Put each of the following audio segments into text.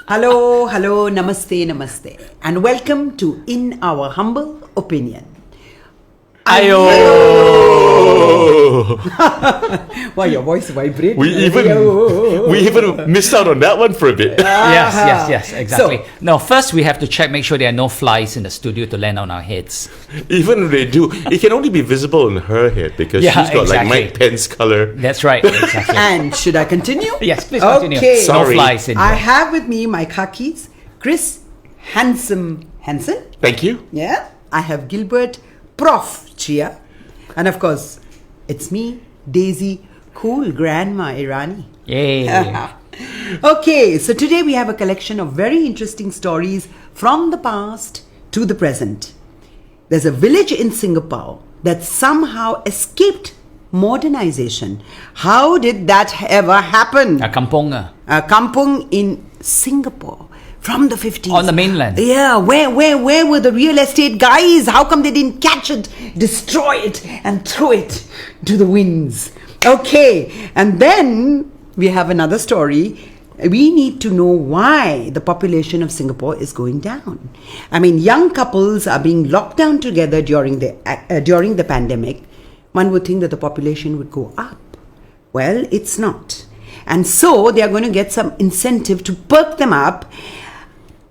Hello, namaste, and welcome to In Our Humble Opinion. Ayo! Why your voice vibrates? We even missed out on that one for a bit. Yes, exactly. No, first we have to make sure there are no flies in the studio to land on our heads. Even if they do, it can only be visible in her head because she's got like Mike Pence color. That's right, exactly. And should I continue? Yes, please continue. Okay. Sorry. No flies in I here. have with me my khakis, Chris Handsome Hansen. Thank you. Yeah. I have Gilbert Prof. Chia. And of course, it's me, Daisy, cool Grandma Irani. Yay. Okay, so today we have a collection of very interesting stories from the past to the present. There's a village in Singapore that somehow escaped modernization. How did that ever happen? A kampung. A kampung in Singapore from the 50s. On the mainland. Yeah, where were the real estate guys? How come they didn't catch it, destroy it, and throw it to the winds? Okay, and then we have another story. We need to know why the population of Singapore is going down. I mean, young couples are being locked down together during the pandemic. One would think that the population would go up. Well, it's not. And so they are going to get some incentive to perk them up.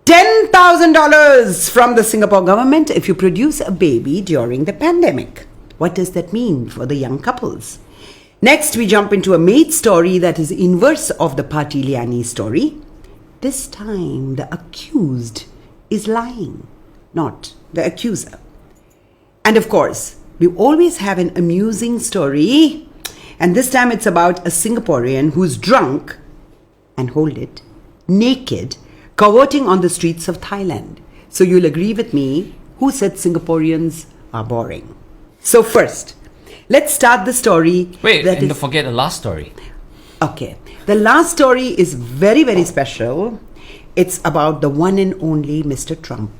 $10,000 from the Singapore government if you produce a baby during the pandemic. What does that mean for the young couples? Next, we jump into a maid story that is inverse of the Patiliani story. This time, the accused is lying, not the accuser. And of course, we always have an amusing story. And this time it's about a Singaporean who's drunk, and hold it, naked, cavorting on the streets of Thailand. So you'll agree with me, who said Singaporeans are boring? So first, let's start the story. Wait, don't forget the last story. Okay, the last story is very, very special. It's about the one and only Mr. Trump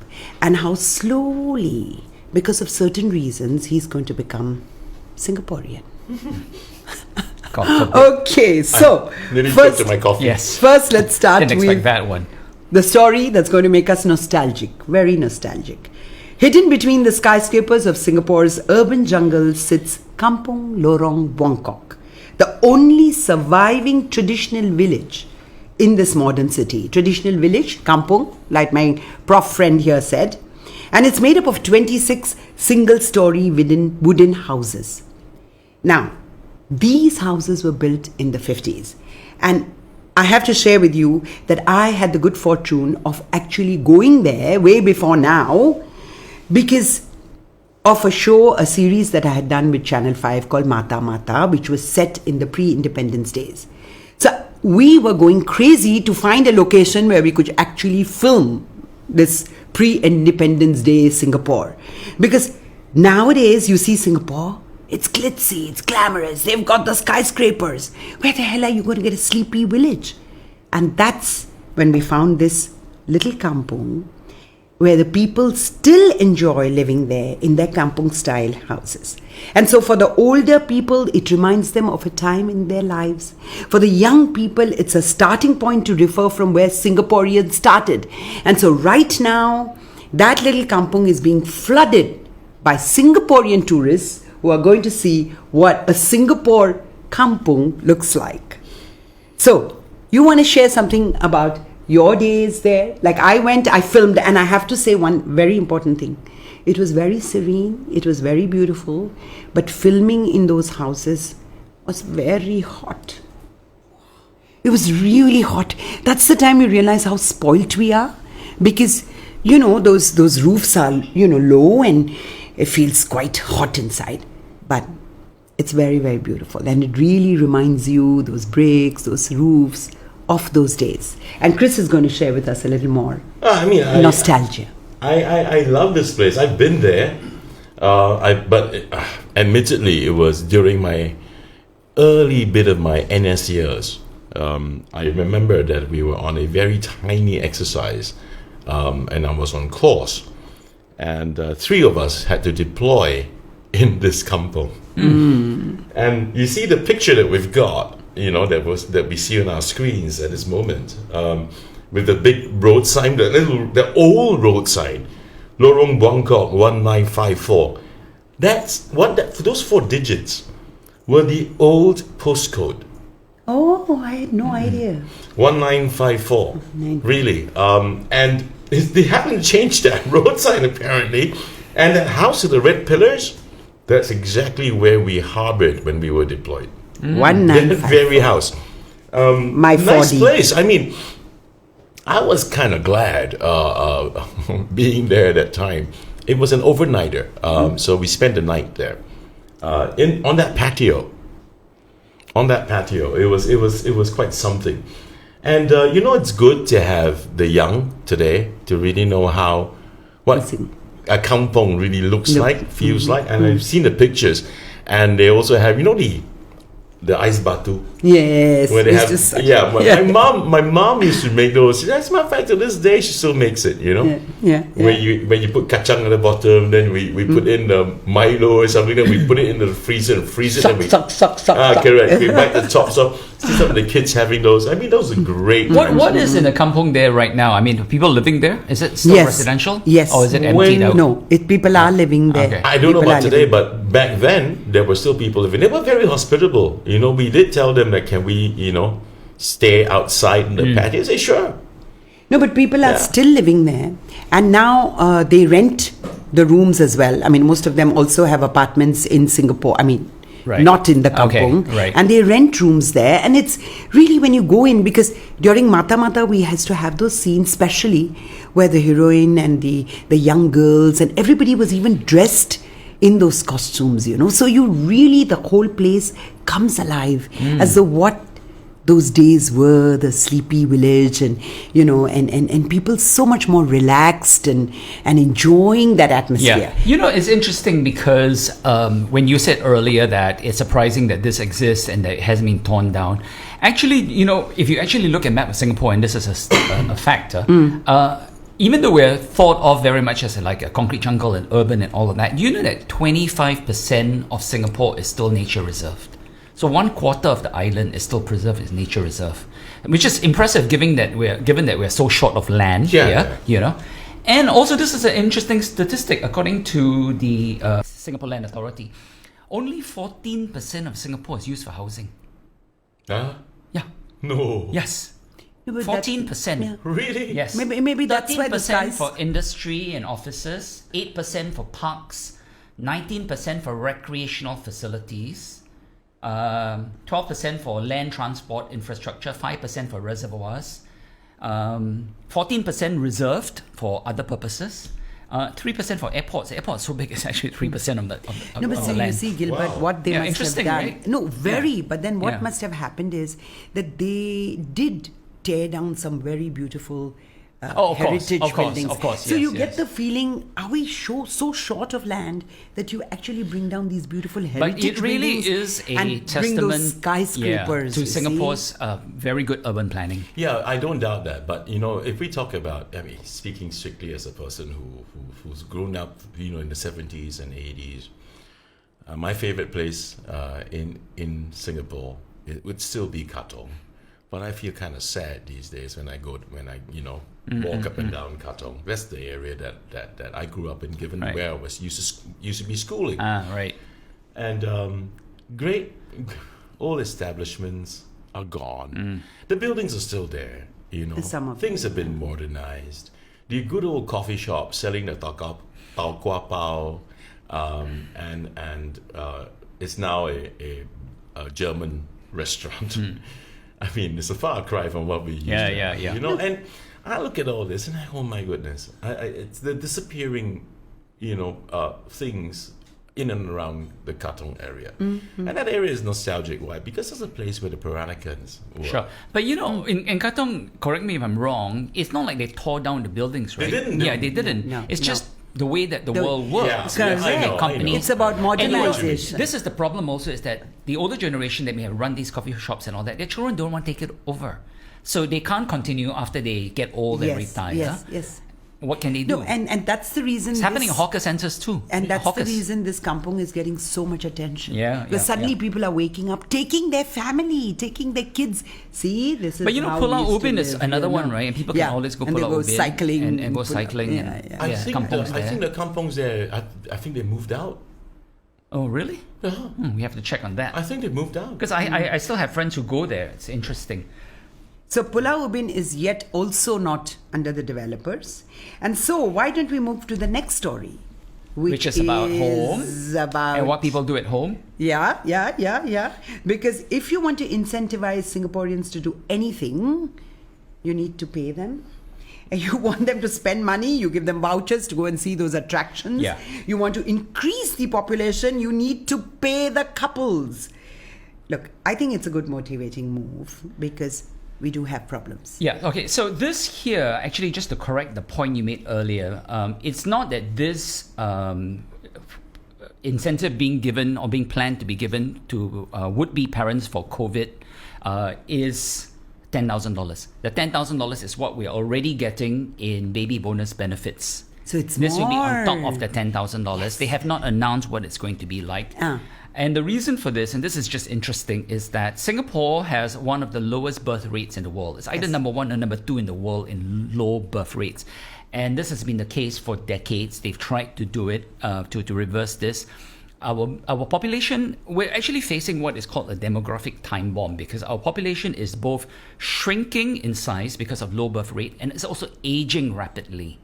and how slowly, because of certain reasons, he's going to become Singaporean. Okay, so First, to my coffee. Yes. First, let's start Didn't expect with that one. the story that's going to make us nostalgic, very nostalgic. Hidden between the skyscrapers of Singapore's urban jungle sits Kampung Lorong Buangkok, the only surviving traditional village in this modern city. Traditional village, kampung, like my prof friend here said. And it's made up of 26 single-story wooden houses. Now, these houses were built in the 50s. And I have to share with you that I had the good fortune of actually going there way before now because of a series that I had done with Channel 5 called Mata Mata, which was set in the pre-independence days. So we were going crazy to find a location where we could actually film this pre-independence day Singapore. Because nowadays you see Singapore, it's glitzy, it's glamorous, they've got the skyscrapers. Where the hell are you going to get a sleepy village? And that's when we found this little kampung where the people still enjoy living there in their kampung style houses. And so for the older people, it reminds them of a time in their lives. For the young people, it's a starting point to refer from where Singaporeans started. And so right now, that little kampung is being flooded by Singaporean tourists who are going to see what a Singapore kampung looks like. So, you want to share something about your days there? Like I went, I filmed, and I have to say one very important thing. It was very serene, it was very beautiful, but filming in those houses was very hot. It was really hot. That's the time we realize how spoilt we are. Because, those roofs are, low and it feels quite hot inside. But it's very, very beautiful. And it really reminds you, those bricks, those roofs, of those days. And Chris is going to share with us a little more nostalgia. I love this place. I've been there. But admittedly, it was during my early bit of my NS years. I remember that we were on a very tiny exercise and I was on course. And 3 of us had to deploy in this kampung. And you see the picture that we've got, that we see on our screens at this moment. with the big road sign, the old road sign, Lorong Buangkok 1954. Those 4 digits were the old postcode. Oh, I had no idea. 1954. Really. And they haven't changed that road sign apparently. And that house with the red pillars, that's exactly where we harbored when we were deployed. 195. That very house. My 4D. Nice place. I mean, I was kind of glad being there at that time. It was an overnighter, so we spent the night there. On that patio. It was quite something. And it's good to have the young today to really know what a kampung really looks like, feels like. And I've seen the pictures, and they also have the ice batu. Yes. Where they have, my mom used to make those. That's my fact. To this day, she still makes it. Yeah. When you put kacang at the bottom, then we put in the Milo or something, then we put it in the freezer and freeze it. Suck. Correct. We bite the top. So see some of the kids having those. I mean, those are great. What is in the kampung there right now? I mean, people living there? Is it still residential? Yes. Or is it emptied out? No, people are living there. Okay. I don't know about today, but back then there were still people living. They were very hospitable. We did tell them that can we, stay outside in the patio. They say sure. No, but people are still living there, and now they rent the rooms as well. I mean, most of them also have apartments in Singapore. I mean, not in the kampung. Okay, right. And they rent rooms there, and it's really when you go in, because during Mata Mata we has to have those scenes, especially where the heroine and the young girls and everybody was even dressed in those costumes, So the whole place comes alive as though what those days were, the sleepy village, and and people so much more relaxed and enjoying that atmosphere. Yeah. It's interesting because when you said earlier that it's surprising that this exists and that it hasn't been torn down. Actually, if you actually look at map of Singapore, and this is a factor, even though we're thought of very much as like a concrete jungle and urban and all of that, that 25% of Singapore is still nature reserved. So 1/4 of the island is still preserved as nature reserve, which is impressive given that we're so short of land here, And also, this is an interesting statistic according to the Singapore Land Authority. Only 14% of Singapore is used for housing. Huh? Yeah. No. Yes. 14%. Yeah. Really? Yes. Maybe that's why the 13% skies for industry and offices, 8% for parks, 19% for recreational facilities, 12% for land transport infrastructure, 5% for reservoirs, 14% reserved for other purposes, 3% for airports. Airports so big, it's actually 3% of the No, but of so the land. you see, Gilbert, what they must have done. Right? No, very. But then what Yeah. must have happened is that they did tear down some very beautiful heritage buildings. Of course, so yes, you get yes. the feeling, are we so short of land that you actually bring down these beautiful heritage But it really buildings is a and bring testament those skyscrapers to you see? Singapore's very good urban planning. Yeah, I don't doubt that. But if we talk about, speaking strictly as a person who's grown up, in the 70s and 80s, my favorite place in Singapore, it would still be Katong. But I feel kind of sad these days when I walk up and down Katong. That's the area that I grew up in, given Right. where I was used to be schooling. Right. And great old establishments are gone. The buildings are still there. Some of Things have been modernized. The good old coffee shop selling the tao kwa pao, and it's now a German restaurant. I mean, it's a far cry from what we used to have, yeah. And I look at all this and oh my goodness, it's the disappearing, things in and around the Katong area. And that area is nostalgic. Why? Because it's a place where the Peranicans were. Sure. But in Katong, correct me if I'm wrong, it's not like they tore down the buildings, right? They didn't. Yeah, they didn't. No, It's no. just the way that the world works. Yeah, Correct. I know. Companies. It's about modernization. This is the problem also, is that the older generation that may have run these coffee shops and all that, their children don't want to take it over. So they can't continue after they get old and retire. Yes. what can they do? No, and that's the reason it's happening in hawker centers too. And that's Hawkers. the reason this kampung is getting so much attention. Yeah, because suddenly yeah. people are waking up, taking their family, taking their kids. See, this is. But you know, how Pulau we used to Ubin is live, another you one, know. right? And people Yeah, can always go and they Pulau go Ubin cycling and go Pulau- cycling. yeah, and, yeah. I think kampungs I there. think the kampungs there. I think they moved out. Oh, really? Yeah, We have to check on that. I think they moved out. Because I still have friends who go there. It's interesting. So Pulau Ubin is yet also not under the developers. And so why don't we move to the next story? Which is about home about and what people do at home. Yeah. Because if you want to incentivize Singaporeans to do anything, you need to pay them. And you want them to spend money, you give them vouchers to go and see those attractions. Yeah. You want to increase the population, you need to pay the couples. Look, I think it's a good motivating move because we do have problems. Yeah, okay. So this here, actually, just to correct the point you made earlier, it's not that this incentive being given or being planned to be given to would-be parents for COVID is $10,000. The $10,000 is what we're already getting in baby bonus benefits. So it's This will be on more. top of the $10,000. They have not announced what it's going to be like. And the reason for this, and this is just interesting, is that Singapore has one of the lowest birth rates in the world. It's either number one or number two in the world in low birth rates. And this has been the case for decades. They've tried to do it, to reverse this. Our population, we're actually facing what is called a demographic time bomb because our population is both shrinking in size because of low birth rate and it's also aging rapidly.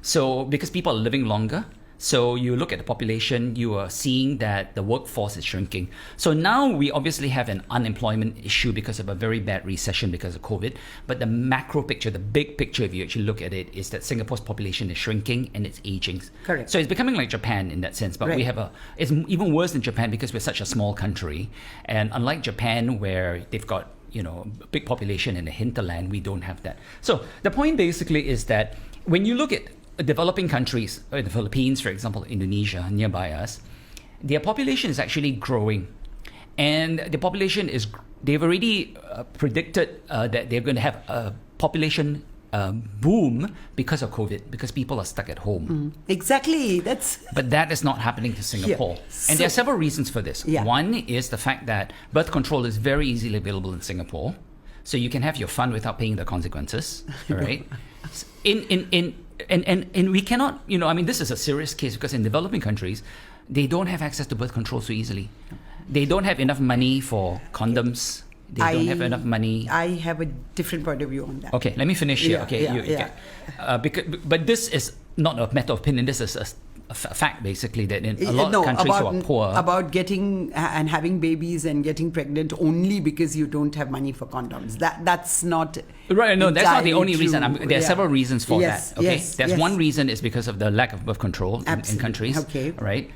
So because people are living longer, so you look at the population, you are seeing that the workforce is shrinking. So now we obviously have an unemployment issue because of a very bad recession because of COVID. But the macro picture, the big picture, if you actually look at it, is that Singapore's population is shrinking and it's aging. Correct. So it's becoming like Japan in that sense. But Right. we have it's even worse than Japan because we're such a small country. And unlike Japan where they've got big population in the hinterland, we don't have that. So the point basically is that when you look at developing countries, the Philippines, for example, Indonesia, nearby us, their population is actually growing. And the population they've already predicted that they're going to have a population boom because of COVID, because people are stuck at home. Exactly. But that is not happening to Singapore. Yeah. And there are several reasons for this. Yeah. One is the fact that birth control is very easily available in Singapore. So you can have your fun without paying the consequences. All right. And we cannot, this is a serious case because in developing countries, they don't have access to birth control so easily. They don't have enough money for condoms. They don't have enough money. I have a different point of view on that. Okay, let me finish here. But this is not a matter of opinion. This is a fact, basically, that in a lot of countries who are poor, about getting and having babies and getting pregnant only because you don't have money for condoms. That's not right. No, that's not the only entirely reason. true. There are several reasons for Yes, that. Okay, yes, that's yes. one reason is because of the lack of birth control in countries. Okay. Right.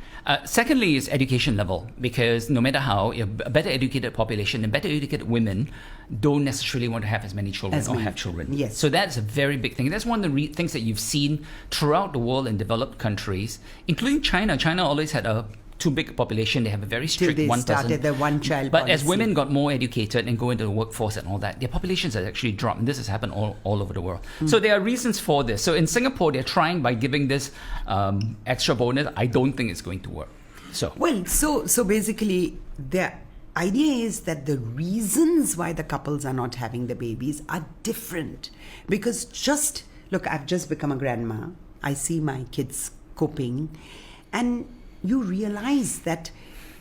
Secondly is education level, because no matter how, a better educated population and better educated women don't necessarily want to have as many children or have children. Yes. So that's a very big thing. That's one of the things that you've seen throughout the world in developed countries, including China. China always had a too big population. They have a very strict Till they one started the one-child But as policy. women got more educated and go into the workforce and all that, their populations have actually dropped. And this has happened all over the world. So there are reasons for this. So in Singapore, they're trying by giving this extra bonus. I don't think it's going to work. So basically the idea is that the reasons why the couples are not having the babies are different. Because I've just become a grandma. I see my kids coping, and you realize that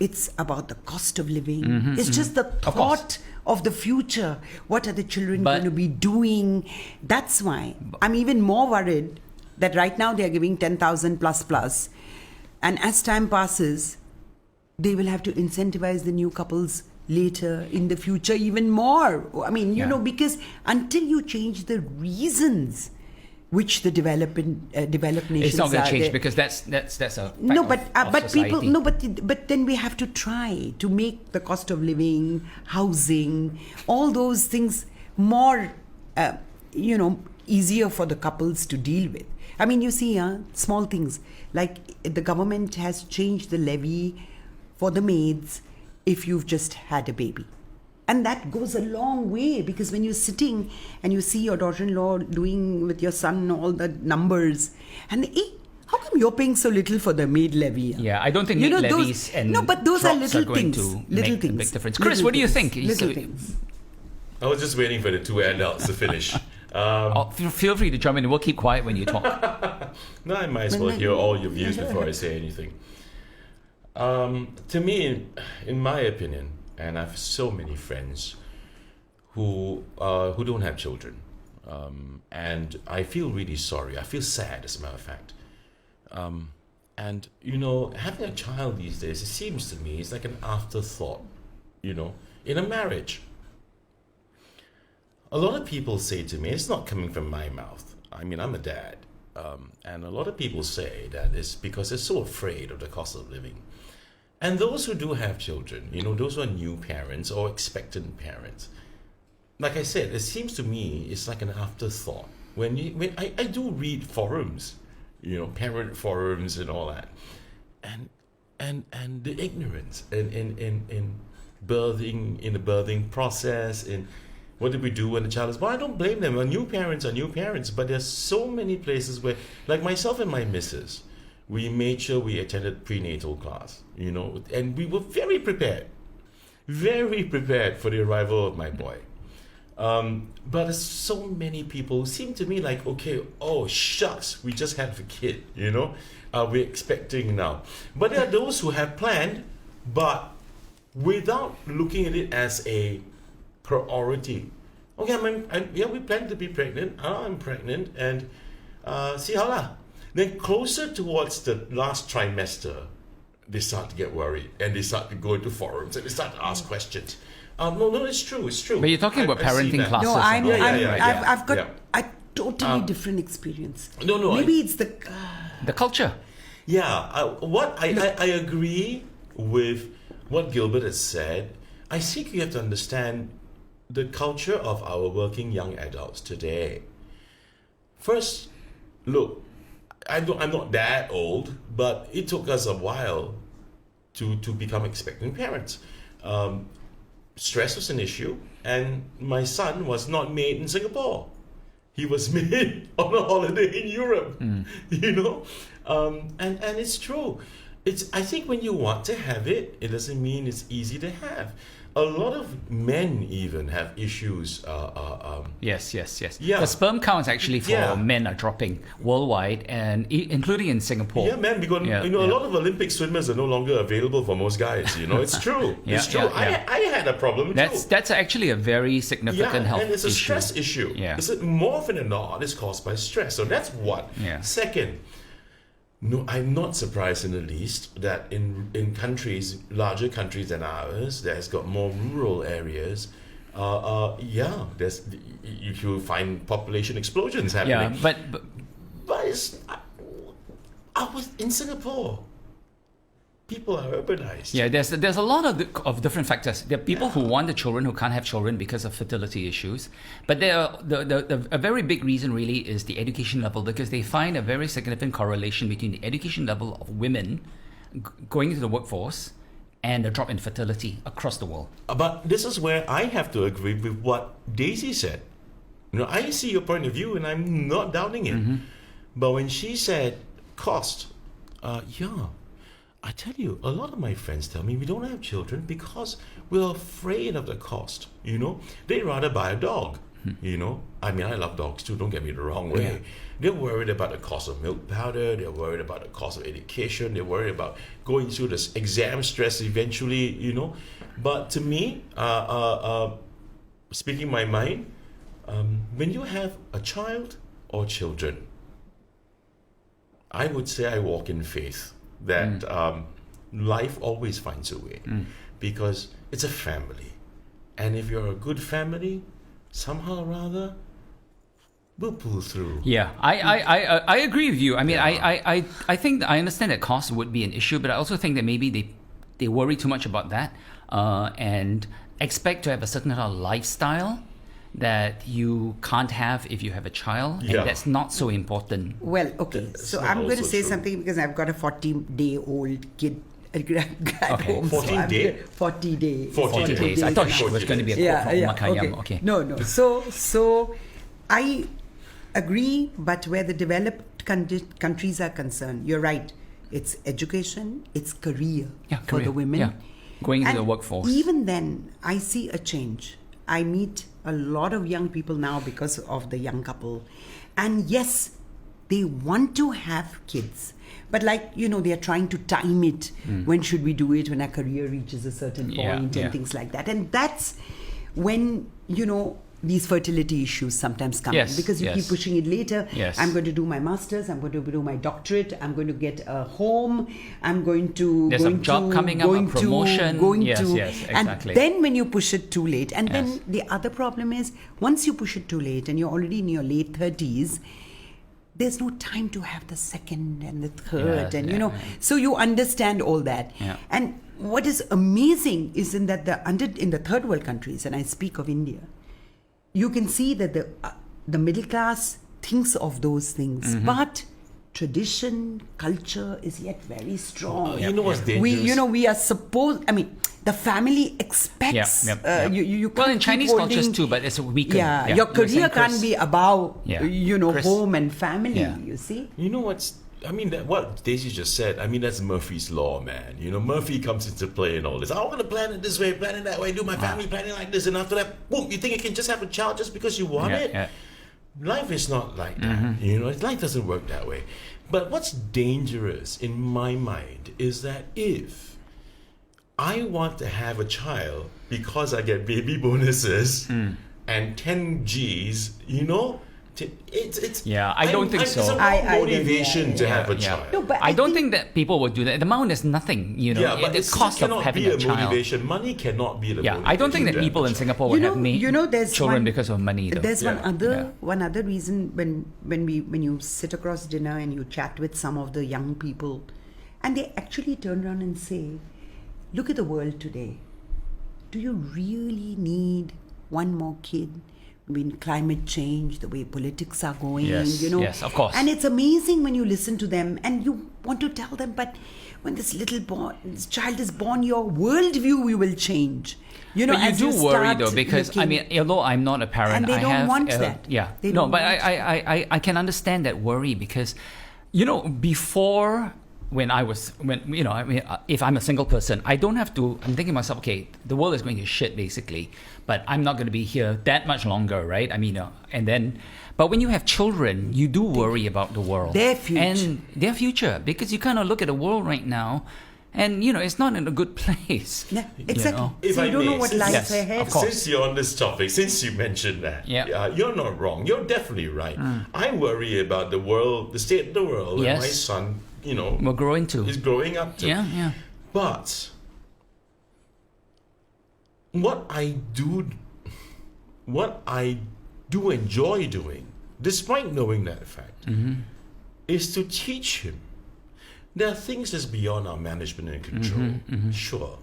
it's about the cost of living. It's just the thought of the future. What are the children going to be doing? That's why I'm even more worried that right now they are giving 10,000 plus. And as time passes, they will have to incentivize the new couples later in the future even more. Because until you change the reasons which the developed nations it's not going to change there, because that's a fact but society. people but then we have to try to make the cost of living, housing, all those things more easier for the couples to deal with. I mean, you see, small things like the government has changed the levy for the maids if you've just had a baby. And that goes a long way, because when you're sitting and you see your daughter-in-law doing with your son all the numbers, and how come you're paying so little for the maid levy? Yeah, I don't think You maid know, levies and no, but those are drops little going things. to Little make things. a big difference. Chris, Little what do you things. think? Little So- things. I was just waiting for the two adults to finish. Feel free to jump in. We'll keep quiet when you talk. No, I might as well hear all your views before I say anything. To me, in my opinion, and I have so many friends who don't have children, and I feel really sorry. I feel sad, as a matter of fact. And having a child these days, it seems to me, is like an afterthought. In a marriage. A lot of people say to me, it's not coming from my mouth. I mean, I'm a dad. And a lot of people say that it's because they're so afraid of the cost of living. And those who do have children, those who are new parents or expectant parents, like I said, it seems to me it's like an afterthought. When I do read forums, parent forums and all that, and the ignorance in birthing, in the birthing process, in what did we do when the child is born? I don't blame them. New parents are new parents, but there's so many places where, like myself and my missus, we made sure we attended prenatal class, and we were very prepared for the arrival of my boy. But there's so many people who seem to me like, okay, oh shucks, we just had a kid, we're expecting now. But there are those who have planned, but without looking at it as a priority. Okay, we plan to be pregnant. I'm pregnant, and see how lah. Then closer towards the last trimester, they start to get worried, and they start to go into forums, and they start to ask questions. No, it's true. But you're talking about I see parenting that. classes. No, Yeah. I've got a totally different experience. No, Maybe it's the The culture. Yeah, I agree with what Gilbert has said. I think you have to understand the culture of our working young adults today. First, look, I'm not that old, but it took us a while to become expectant parents. Stress was an issue, and my son was not made in Singapore. He was made on a holiday in Europe, and it's true. I think when you want to have it, it doesn't mean it's easy to have. A lot of men even have issues. Yes. Yeah. The sperm counts actually for men are dropping worldwide, and including in Singapore. Yeah, man, because a lot of Olympic swimmers are no longer available for most guys. It's true. It's true. I had a problem too. That's actually a very significant health issue. And it's a stress issue. Yeah. More often than not, it's caused by stress. So that's one. Yeah. Second, no, I'm not surprised in the least that in countries, larger countries than ours, that's got more rural areas, there's you find population explosions happening. Yeah, but I was in Singapore. People are urbanized. Yeah, there's a lot of different factors. There are people who want the children who can't have children because of fertility issues. But a very big reason really is the education level, because they find a very significant correlation between the education level of women going into the workforce and the drop in fertility across the world. But this is where I have to agree with what Daisy said. I see your point of view, and I'm not doubting it. Mm-hmm. But when she said cost, I tell you, a lot of my friends tell me we don't have children because we're afraid of the cost. They'd rather buy a dog. I mean, I love dogs too, don't get me the wrong way. Yeah. They're worried about the cost of milk powder, they're worried about the cost of education, they're worried about going through this exam stress eventually, But to me, speaking my mind, when you have a child or children, I would say I walk in faith that life always finds a way, because it's a family, and if you're a good family, somehow or other we'll pull through. Yeah, I agree with you. I mean, I think I understand that cost would be an issue, but I also think that maybe they worry too much about that and expect to have a certain kind of lifestyle that you can't have if you have a child, and that's not so important. Well, okay. So I'm going to say something, because I've got a 40-day-old kid at Okay. home. 14 I'm day? good. 40 days. 40 days. I thought it was going to be a quote from Makayam. Okay. No. So I agree, but where the developed countries are concerned, you're right. It's education, it's career for career. the women. Yeah. Going into And the workforce. Even then, I see a change. I meet a lot of young people now because of the young couple. And yes, they want to have kids. But they are trying to time it. When should we do it? When our career reaches a certain point and things like that. And that's when, these fertility issues sometimes come in, because you keep pushing it later. Yes. I'm going to do my master's, I'm going to do my doctorate, I'm going to get a home, I'm going to... There's a job coming up, a promotion. Yes, exactly. And then when you push it too late, and then the other problem is, once you push it too late and you're already in your late 30s, there's no time to have the second and the third, so you understand all that. Yeah. And what is amazing is in the third world countries, and I speak of India, you can see that the middle class thinks of those things, but tradition, culture is yet very strong. You know what's dangerous? We are supposed. I mean, the family expects. You well, in can't Chinese keep cultures holding- too, but it's a weaker. Yeah, your career can't be about Chris. home and family. Yeah. You see. You know what Daisy just said, that's Murphy's Law, man. Murphy comes into play and all this. I want to plan it this way, plan it that way, do my family planning like this, and after that, boom, you think you can just have a child just because you want it? Yeah. Life is not like that. Life doesn't work that way. But what's dangerous in my mind is that if I want to have a child because I get baby bonuses and 10 G's, it's I don't think so. There's no motivation to have a child. No, but I don't think that people would do that. At the moment, there's nothing, But the it cost of cannot having be a a child. motivation. Money cannot be the motivation. I don't think that to have people a in child. Singapore would have made there's children because of money. Though. There's Yeah. one other reason when you sit across dinner and you chat with some of the young people, and they actually turn around and say, "Look at the world today. Do you really need one more kid? I mean, climate change, the way politics are going, Yes, of course. And it's amazing when you listen to them and you want to tell them, but when this child is born, your worldview will change. But you as do worry start though, because looking- although I'm not a parent, And they I don't have, want that. Yeah, They no, don't but want I can understand that worry because, before when if I'm a single person, I don't have to. I'm thinking to myself, okay, the world is going to shit basically, but I'm not going to be here that much longer, right? But when you have children, you do worry about the world, their future, because you kind of look at the world right now. And it's not in a good place. Yeah, exactly. If So I you don't may, know what since- lies Yes, ahead. of course. Since you're on this topic, since you mentioned that, you're not wrong. You're definitely right. I worry about the world, the state of the world, and my Yes. son, We're growing too. is growing up to. Yeah. But what I do enjoy doing, despite knowing that fact, is to teach him. There are things that's beyond our management and control, sure,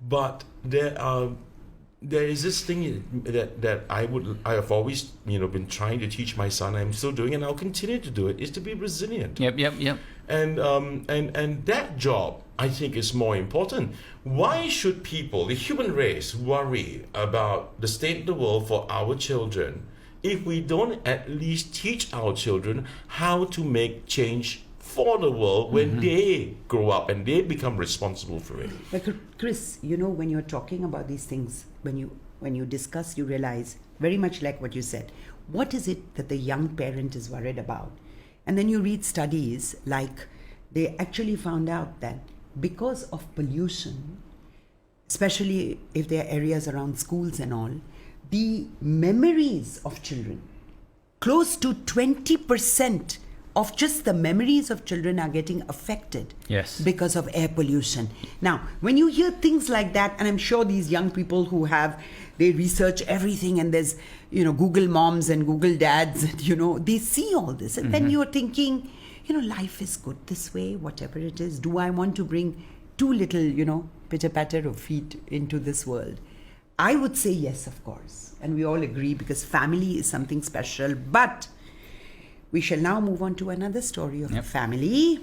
but there is this thing that I have always been trying to teach my son. I'm still doing, and I'll continue to do it. Is to be resilient. Yep. And that job, I think, is more important. Why should people, the human race, worry about the state of the world for our children if we don't at least teach our children how to make change for the world when they grow up and they become responsible for it? Like, Chris, when you're talking about these things, when you discuss, you realize, very much like what you said, what is it that the young parent is worried about? And then you read studies, like they actually found out that because of pollution, especially if there are areas around schools and all, the memories of children, close to 20% of just the memories of children are getting affected because of air pollution. Now, when you hear things like that, and I'm sure these young people they research everything, and there's, Google moms and Google dads, they see all this. And then you're thinking, life is good this way, whatever it is. Do I want to bring two little, pitter-patter of feet into this world? I would say yes, of course. And we all agree, because family is something special. But we shall now move on to another story of a family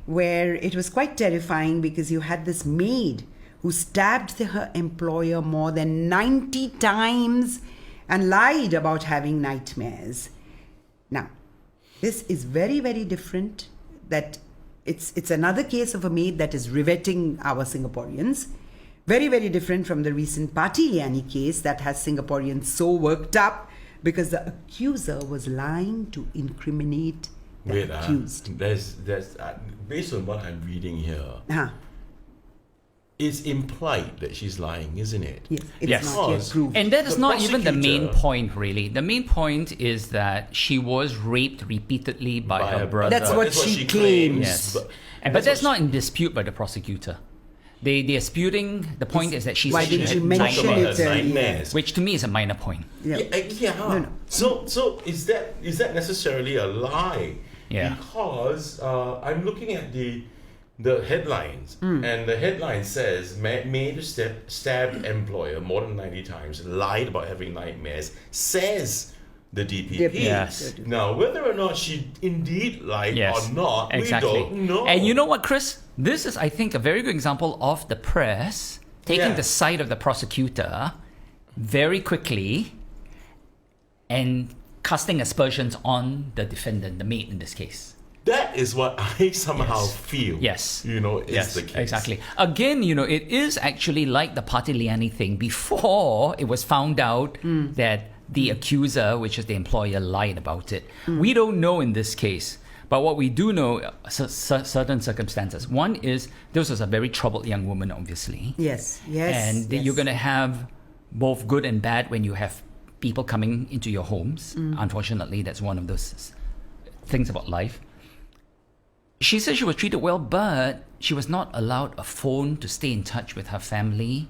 where it was quite terrifying because you had this maid who stabbed her employer more than 90 times and lied about having nightmares. Now, this is very, very different. That it's another case of a maid that is riveting our Singaporeans. Very, very different from the recent Party Liani case that has Singaporeans so worked up because the accuser was lying to incriminate the accused. There's based on what I'm reading here, Uh-huh. it's implied that she's lying, isn't it? Yes, it's Yes. not yet proved. And that is The not even the main prosecutor- point, really. The main point is that she was raped repeatedly by her brother. That's what she claims. Yes. But But that's not in dispute by the prosecutor. They're disputing, the point is that she's Why didn't had you mention Talk about it her earlier? nightmares. which to me is a minor point. Yeah. Yeah. No. So is that necessarily a lie? Yeah. Because I'm looking at the headlines, and the headline says maid stabbed employer more than 90 times, lied about having nightmares, says the DPP. Yes. Now, whether or not she indeed lied Yes, or not, exactly. we don't know. And you know what, Chris? This is, I think, a very good example of the press taking Yeah. the side of the prosecutor very quickly and casting aspersions on the defendant, the maid in this case. That is what I somehow Yes. feel. Yes. Is the case. Exactly. Again, it is actually like the Party Liani thing. Before it was found out that the accuser, which is the employer, lied about it. We don't know in this case. But what we do know, certain circumstances. One is this was a very troubled young woman, obviously. Yes. And you're going to have both good and bad when you have people coming into your homes. Unfortunately, that's one of those things about life. She said she was treated well, but she was not allowed a phone to stay in touch with her family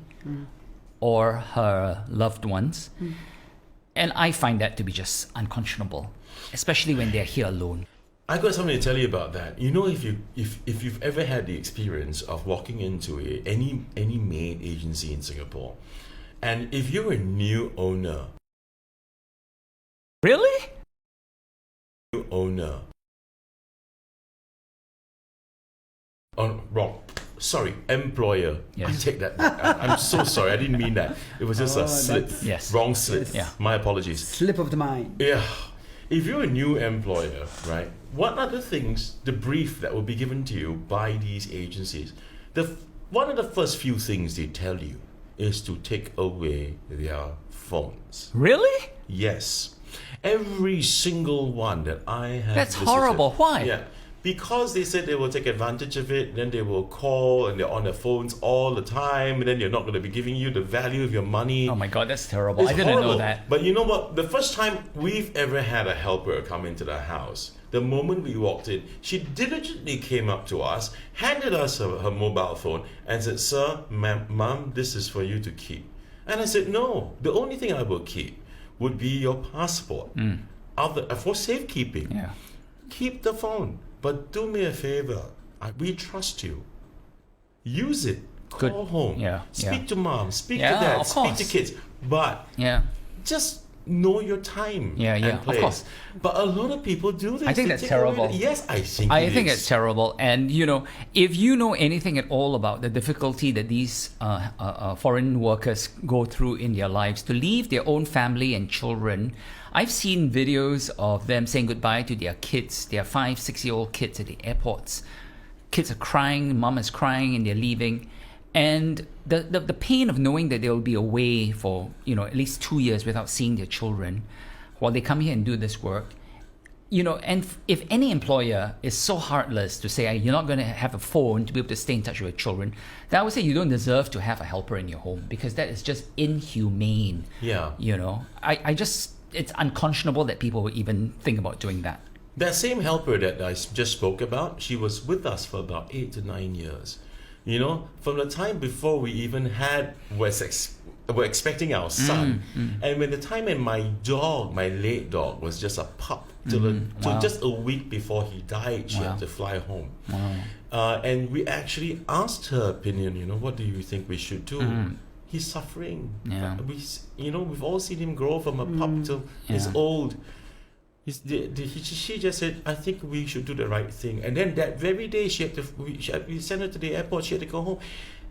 or her loved ones. And I find that to be just unconscionable, especially when they're here alone. I got something to tell you about that. If you've ever had the experience of walking into any maid agency in Singapore, and if you're a new owner, Really? Employer. Yes. I take that back. I'm so sorry. I didn't mean that. It was just a slip. that's- Yes. Wrong slip. Yeah. My apologies. Slip of the mind. Yeah. If you're a new employer, right, what are the things, the brief that will be given to you by these agencies? One of the first few things they tell you is to take away their phones. Really? Yes. Every single one that I have That's visited. horrible. Why? Yeah. Because they said they will take advantage of it, then they will call and they're on their phones all the time, and then they're not going to be giving you the value of your money. Oh my God, that's terrible. It's I didn't horrible. know that. But you know what? The first time we've ever had a helper come into the house, the moment we walked in, she diligently came up to us, handed us her mobile phone, and said, "Sir, ma'am, this is for you to keep." And I said, "No, the only thing I will keep would be your passport for safekeeping. Yeah. Keep the phone, but do me a favor. We trust you. Use it. Call Good. home. Yeah, Speak yeah. to mom. Speak Yeah, to dad. of Speak to course. kids. But Yeah. just know your time. Yeah, yeah, and of place. course. But a lot of people do this. I think They that's take away terrible. Yes, I think It's terrible. And, if you know anything at all about the difficulty that these foreign workers go through in their lives to leave their own family and children, I've seen videos of them saying goodbye to their kids, their 5, 6-year-old kids at the airports. Kids are crying, mom is crying, and they're leaving. And the pain of knowing that they'll be away for, at least 2 years without seeing their children while they come here and do this work. And if any employer is so heartless to say you're not going to have a phone to be able to stay in touch with your children, then I would say you don't deserve to have a helper in your home, because that is just inhumane. Yeah. It's unconscionable that people would even think about doing that. That same helper that I just spoke about, she was with us for about 8 to 9 years. From the time before we even were expecting our son. And when the time when my late dog, was just a pup, till just a week before he died, she had to fly home. And we actually asked her opinion, what do you think we should do? He's suffering. Yeah. We've all seen him grow from a pup till he's old. She just said, I think we should do the right thing. And then that very day, we sent her to the airport. She had to go home.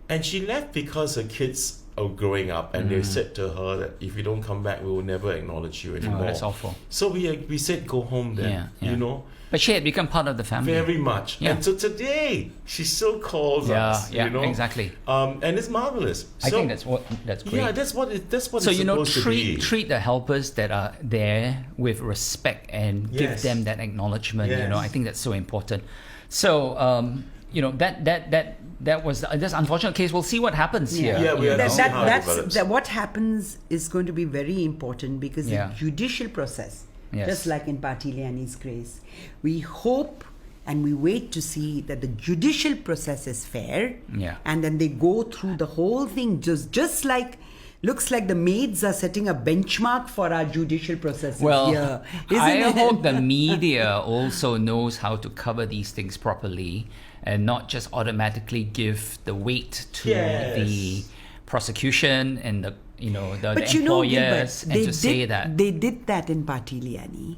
And she left because her kids are growing up. And they said to her that if you don't come back, we will never acknowledge you anymore. Oh, that's awful. So we said, go home then, you know. But she had become part of the family. Very much. Yeah. And so today, she still calls us, yeah, you know. exactly. And it's marvelous. I think that's great. Yeah, that's what it's So, you know, supposed to be. treat the helpers that are there with respect and give Yes. them that acknowledgement. You know, Yes. I think that's so important. So, you know, that was this unfortunate case. We'll see what happens here. Yeah, we you have know. to see how it develops. What happens is going to be very important because Yeah. the judicial process, Yes. just like in Patiliani's case, we hope and we wait to see that the judicial process is fair. Yeah. And then they go through the whole thing just like. Looks like the maids are setting a benchmark for our judicial processes Well, here. Isn't I it? hope the media also knows how to cover these things properly and not just automatically give the weight to Yes. the prosecution and the the But you know, employers Gilbert, and to say that. they did that in Patiliani,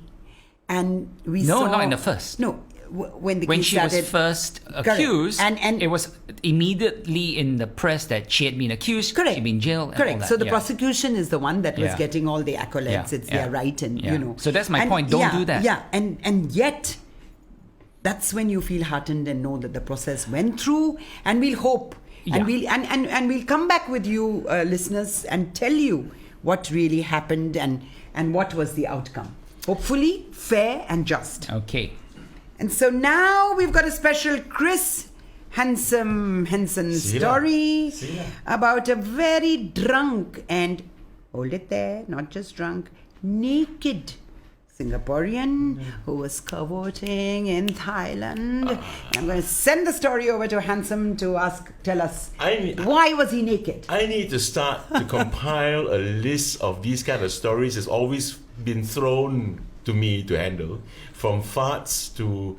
and we No, saw not in the first. No, when the When case she started, was first accused, and it was immediately in the press that she had been accused, correct, she'd been jailed, and correct. all that. So the yeah. prosecution is the one that was Yeah. getting all the accolades. Yeah, It's yeah. their right, and Yeah. you know. So that's my And point. Don't yeah, do that. Yeah, and yet, that's when you feel heartened and know that the process went through, and we'll hope, Yeah. and we'll come back with you, listeners, and tell you what really happened and what was the outcome. Hopefully, fair and just. Okay. And so now we've got a special Chris Henson See ya. story See ya. about a very drunk and, hold it there, not just drunk, naked Singaporean who was cavorting in Thailand. And I'm going to send the story over to Handsome to tell us why was he naked? I need to start to compile a list of these kind of stories. It's always been thrown to me to handle, from farts to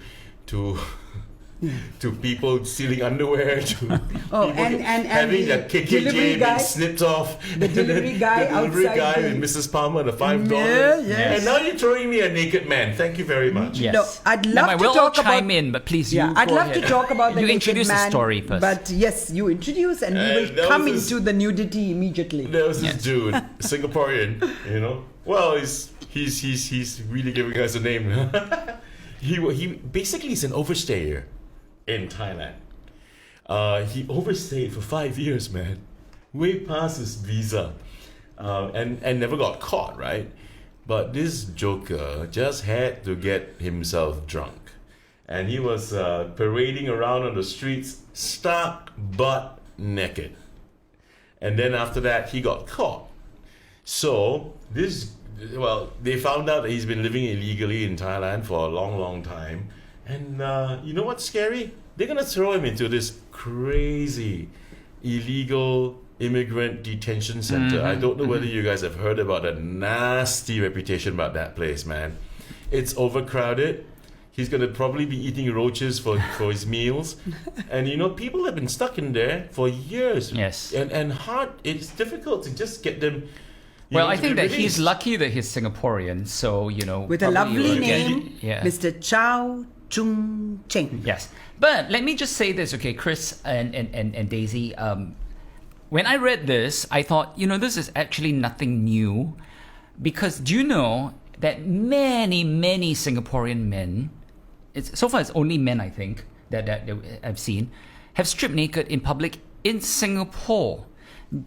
people stealing underwear to people and having the their delivery KKJ guy- being snipped off. the delivery guy the delivery outside guy the- with Mrs. Palmer, the $5. yes. And now you're throwing me a naked man. Thank you very much. Yes. No, I'd Now, love I to will talk chime about- in, but please, Yeah, you I'd go love ahead. to talk about the You naked introduce man, the story first. But yes, you introduce, and we And will come that was into the nudity immediately. There was this dude, Singaporean, you know. Well, he's really giving us a name. he basically is an overstayer in Thailand. He overstayed for 5 years, man, way past his visa, and never got caught, right? But this joker just had to get himself drunk, and he was parading around on the streets, stark butt naked. And then after that, he got caught. So they found out that he's been living illegally in Thailand for a long, long time. And you know what's scary? They're gonna throw him into this crazy, illegal immigrant detention center. I don't know whether you guys have heard about the nasty reputation about that place, man. It's overcrowded. He's gonna probably be eating roaches for his meals, and you know people have been stuck in there for years. Yes. and hard. It's difficult to just get them. Well, I to think be that he's released. lucky that he's Singaporean, so With a probably lovely will get- name, Yeah. Mr. Chow Chung Cheng. Yes, but let me just say this, okay, Chris and Daisy. When I read this, I thought, this is actually nothing new, because do you know that many Singaporean men, so far it's only men, I think that I've seen, have stripped naked in public in Singapore.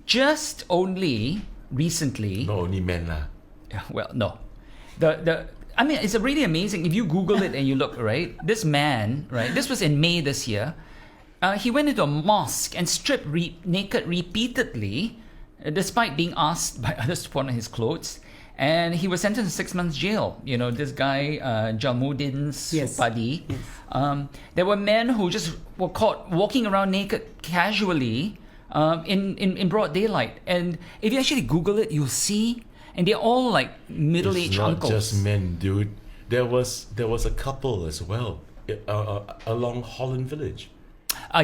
Just only recently. No, only men lah. Yeah, well, no. I mean, it's really amazing. If you Google it and you look, right? This man, right? This was in May this year. He went into a mosque and stripped naked repeatedly, despite being asked by others to put on his clothes. And he was sentenced to 6 months jail. This guy, Jamuddin Supadi. Yes. There were men who just were caught walking around naked casually in broad daylight. And if you actually Google it, you'll see. And they're all like middle-aged It's not uncles. just men, dude. There was a couple as well along Holland Village.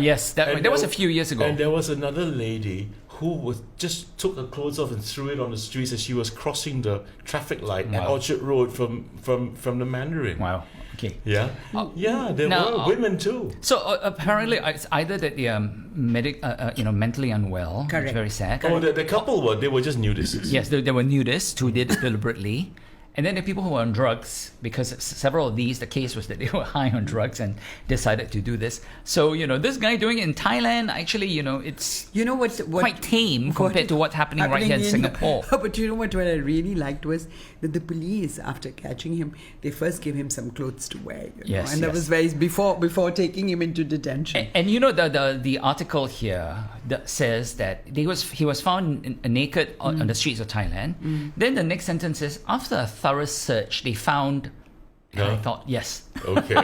Yes, that was a few years ago. And there was another lady who just took her clothes off and threw it on the streets as she was crossing the traffic light at Orchard Road from the Mandarin. Wow. Okay. Yeah. There were women too. So apparently, it's either that they are mentally unwell, which Correct. is very sad. Oh, the couple were just nudists. Yes, there were nudists who did it deliberately. And then the people who were on drugs, because several of these, the case was that they were high on drugs and decided to do this. So, this guy doing it in Thailand, actually, it's what quite tame compared to what's happening right here in Singapore. But you know what I really liked was that the police, after catching him, they first gave him some clothes to wear. Yes, and that was before taking him into detention. And the article here that says that he was found naked on the streets of Thailand. Then the next sentence is, after a thorough search, they found. And I thought, yes. Okay.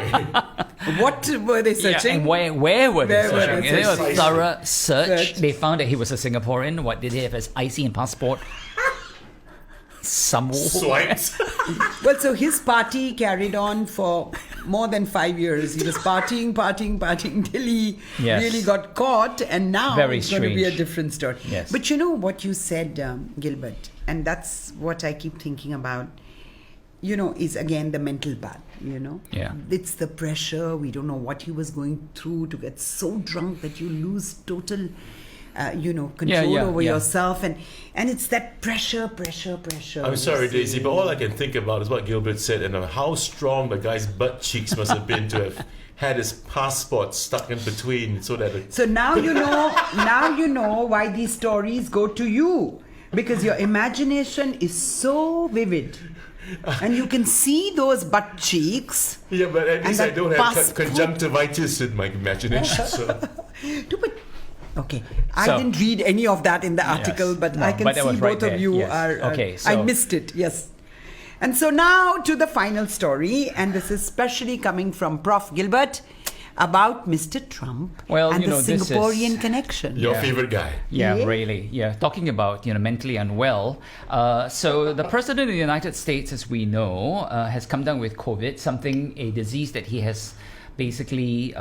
What were they searching? And where were they searching? they They were searching? thorough search. They found that he was a Singaporean. What did he have? His IC and passport. Some Swipes. Well, so his party carried on for more than 5 years. He was partying till he Yes. really got caught, and now Very it's going to be a strange. different story. Yes. But you know what you said, Gilbert, and that's what I keep thinking about, is again the mental part, Yeah. It's the pressure. We don't know what he was going through to get so drunk that you lose total control over yourself, and it's that pressure. I'm sorry, Daisy, but all I can think about is what Gilbert said and how strong the guy's butt cheeks must have been to have had his passport stuck in between so that. So now you know why these stories go to you, because your imagination is so vivid. And you can see those butt cheeks. Yeah, but at least I that don't have passport. conjunctivitis in my imagination. So. Okay, So- I didn't read any of that in the article, Yes. but No, I can but that see was both right of there. you Yes. are. Okay, I so- missed it. Yes. And so now to the final story, and this is especially coming from Prof. Gilbert about Mr. Trump Well, and the this is- Singaporean connection. Your favorite guy. Yeah, Yeah. really. Yeah, talking about mentally unwell. So the president of the United States, as we know, has come down with COVID, a disease that he has basically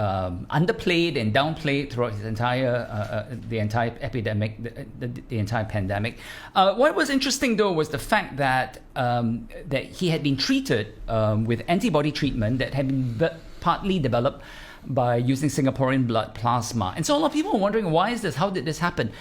underplayed and downplayed throughout his the entire epidemic, the entire pandemic. What was interesting though was the fact that that he had been treated with antibody treatment that had been partly developed by using Singaporean blood plasma. And so a lot of people are wondering, why is this? How did this happen?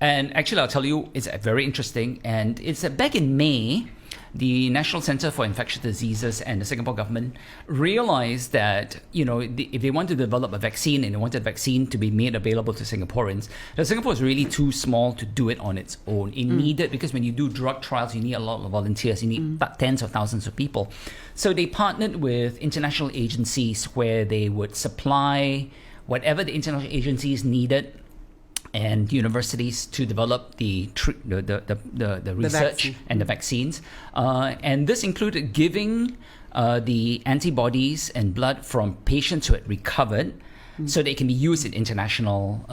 And actually, I'll tell you, it's very interesting. And it's back in May, the National Center for Infectious Diseases and the Singapore government realized that, if they want to develop a vaccine and they wanted a vaccine to be made available to Singaporeans, that Singapore is really too small to do it on its own. It needed, because when you do drug trials, you need a lot of volunteers, you need tens of thousands of people. So they partnered with international agencies where they would supply whatever the international agencies needed and universities to develop the research vaccine. and the vaccines. And this included giving the antibodies and blood from patients who had recovered so they can be used in international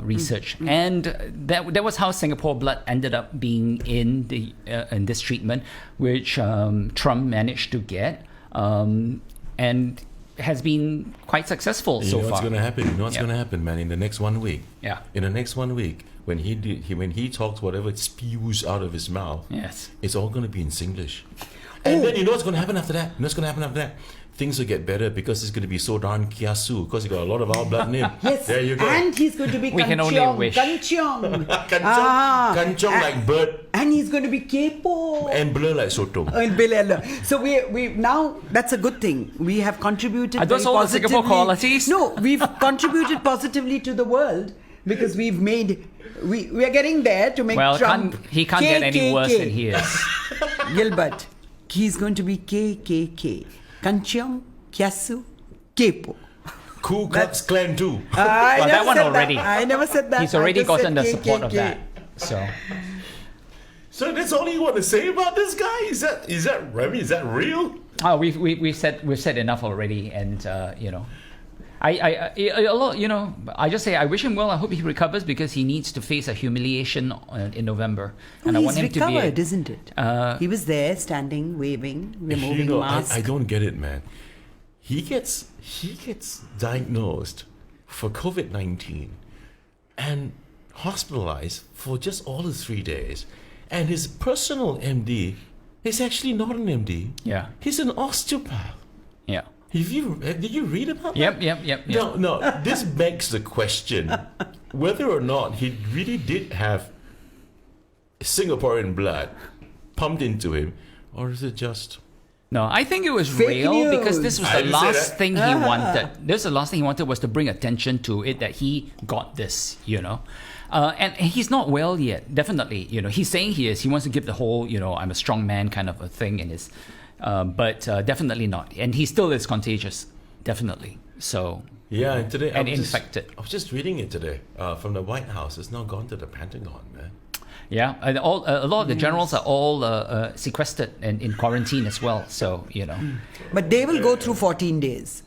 research. And that was how Singapore blood ended up being in this treatment, which Trump managed to get. And has been quite successful so You know what's far. going to happen? You know what's Yeah. going to happen, man? In the next 1 week. Yeah. In the next 1 week, when he talks, whatever spews out of his mouth, Yes. it's all going to be in Singlish. And then you know what's going to happen after that? You know what's going to happen after that? Things will get better because it's going to be so darn kiasu because he got a lot of our blood in him. Yes, There you go. and he's going to be We can only wish. kanchiong. Kanchong like bird And he's going to be kepo. and blur like sotong. So we now, that's a good thing. We have contributed Are those very all the Singapore positively- qualities? No, we've contributed positively to the world because we are getting there to make Well, Trump. he can't get any worse than he is. Gilbert, he's going to be KKK. Kanchiong, Kiasu, Kepo. Ku Klux Klan too. I Well, never that one said already. I never said that. He's I already just gotten said the support of KKK. that. So So that's all you want to say about this guy? Is that Remy? Is that real? we've said enough already, and I just say I wish him well. I hope he recovers because he needs to face a humiliation in November, and I want He's him to be. recovered, isn't it? He was there, standing, waving, removing You know, mask. I don't get it, man. He gets diagnosed for COVID-19 and hospitalized for just all the 3 days. And his personal MD is actually not an MD. Yeah. He's an osteopath. Yeah. Did you read about that? Yep. No, this begs the question whether or not he really did have Singaporean blood pumped into him, or is it just... No, I think it was Fake real news. because this was I the didn't say last that. thing he wanted. This is the last thing he wanted was to bring attention to it that he got this, and he's not well yet. Definitely, he's saying he is. He wants to give the whole, I'm a strong man kind of a thing in his, but definitely not. And he still is contagious, definitely. So Yeah, and today and I was infected. I was just reading it today from the White House. It's now gone to the Pentagon, man. Yeah, and a lot of the generals are all sequestered and in quarantine as well. So But they will go through 14 days.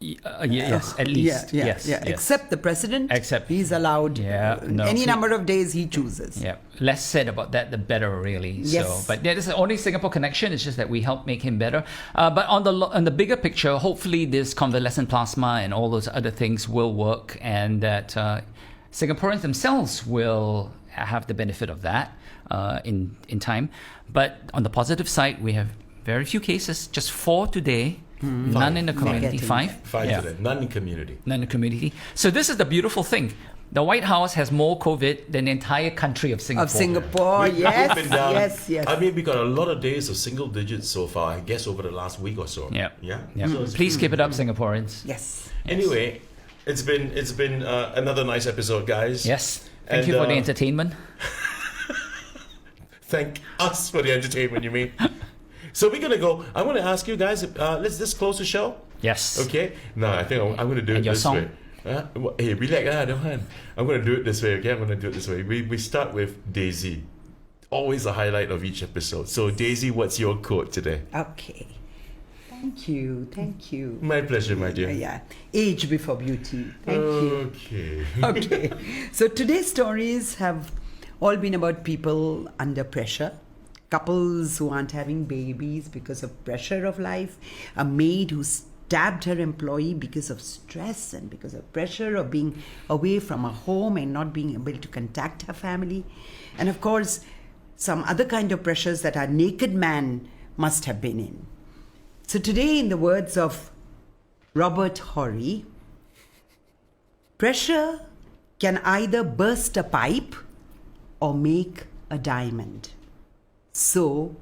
yes, at least. Yes. Except the president. Except- he's allowed no. any number of days he chooses. Yeah, less said about that, the better, really. Yes. So, but this is the only Singapore connection. It's just that we help make him better. But on the bigger picture, hopefully this convalescent plasma and all those other things will work, and that Singaporeans themselves will have the benefit of that in time. But on the positive side, we have very few cases, just 4 today. None in the community. Negative. 5 Yeah. today, none in community. None in the community. So this is the beautiful thing. The White House has more COVID than the entire country of Singapore. Of Singapore, We've yes, been down- yes. I mean, we got a lot of days of single digits so far, I guess, over the last week or so. Yeah. Yeah. So it's- Please keep it up, Singaporeans. Yes. Anyway, it's been another nice episode, guys. Yes. Thank And, you for the entertainment. Thank us for the entertainment, you mean? So we're gonna go. I'm gonna ask you guys. Let's just close the show. Yes. Okay. No, I think I'm gonna do it And your this song? way. Hey, relax, don't hand. I'm gonna do it this way. Okay, I'm gonna do it this way. We start with Daisy. Always the highlight of each episode. So Daisy, what's your quote today? Okay. Thank you. My pleasure, my dear. Yeah. Age before beauty. Thank you. Okay. Okay. So today's stories have all been about people under pressure. Couples who aren't having babies because of pressure of life. A maid who stabbed her employee because of stress and because of pressure of being away from her home and not being able to contact her family. And of course, some other kind of pressures that our naked man must have been in. So today, in the words of Robert Horry, pressure can either burst a pipe or make a diamond. So,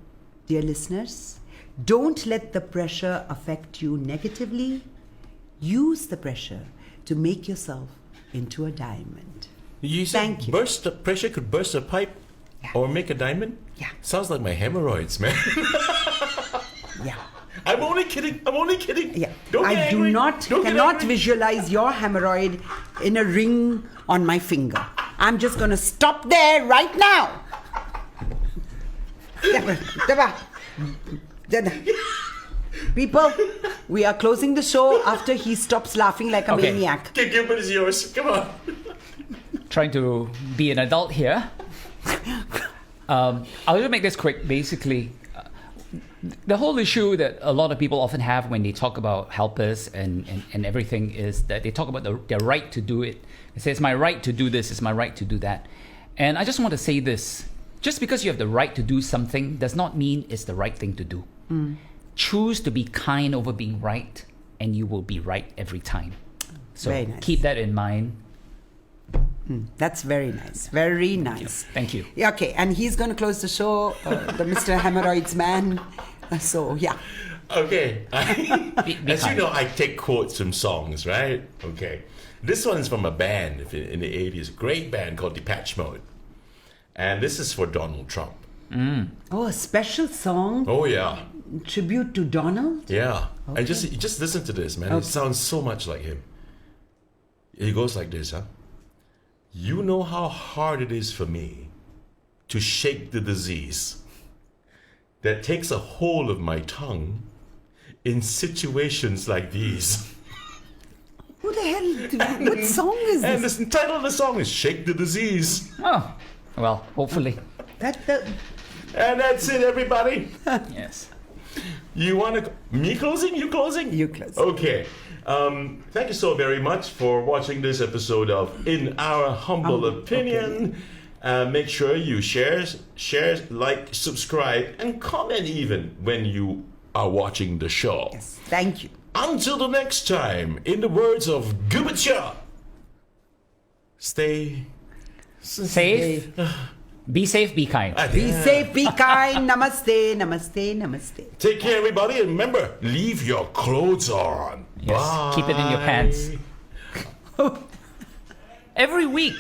dear listeners, don't let the pressure affect you negatively. Use the pressure to make yourself into a diamond. You said Thank you. pressure could burst a pipe or make a diamond? Yeah. Sounds like my hemorrhoids, man. Yeah. I'm only kidding. Yeah. Don't get I angry. Don't get cannot angry. visualize your hemorrhoid in a ring on my finger. I'm just going to stop there right now. People, we are closing the show after he stops laughing like a Okay. maniac. Okay, Gilbert is yours. Come on. Trying to be an adult here. I'll just make this quick. Basically, the whole issue that a lot of people often have when they talk about helpers and everything is that they talk about their right to do it. They say, it's my right to do this, it's my right to do that. And I just want to say this. Just because you have the right to do something does not mean it's the right thing to do. Choose to be kind over being right, and you will be right every time. So Very nice. keep that in mind. That's very nice. Very nice. Thank you. Yeah, okay, and he's going to close the show, the Mr. Hemorrhoids man. So, yeah. Okay. Be As you kind. know, I take quotes from songs, right? Okay. This one's from a band in the 80s, a great band called Depeche Mode. And this is for Donald Trump. Oh, a special song, Oh, yeah. tribute to Donald? Yeah. Okay. And just listen to this, man. It Okay. sounds so much like him. It goes like this, huh? You know how hard it is for me to shake the disease that takes a hold of my tongue in situations like these. Who the hell? What song is And this? the title of the song is Shake the Disease. Oh, well, hopefully. And that's it, everybody. Yes. You want to... Me closing? You closing? You close. Okay. Thank you so very much for watching this episode of In Our Humble Opinion. Make sure you share, like, subscribe, and comment even when you are watching the show. Yes, thank you. Until the next time, in the words of Gubacha, stay Safe. Be safe, be kind. Be safe, be kind. Namaste, namaste, namaste. Take care, everybody, and remember, leave your clothes on. Yes, Bye. keep it in your pants. Every week.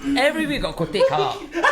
Every week got kotek.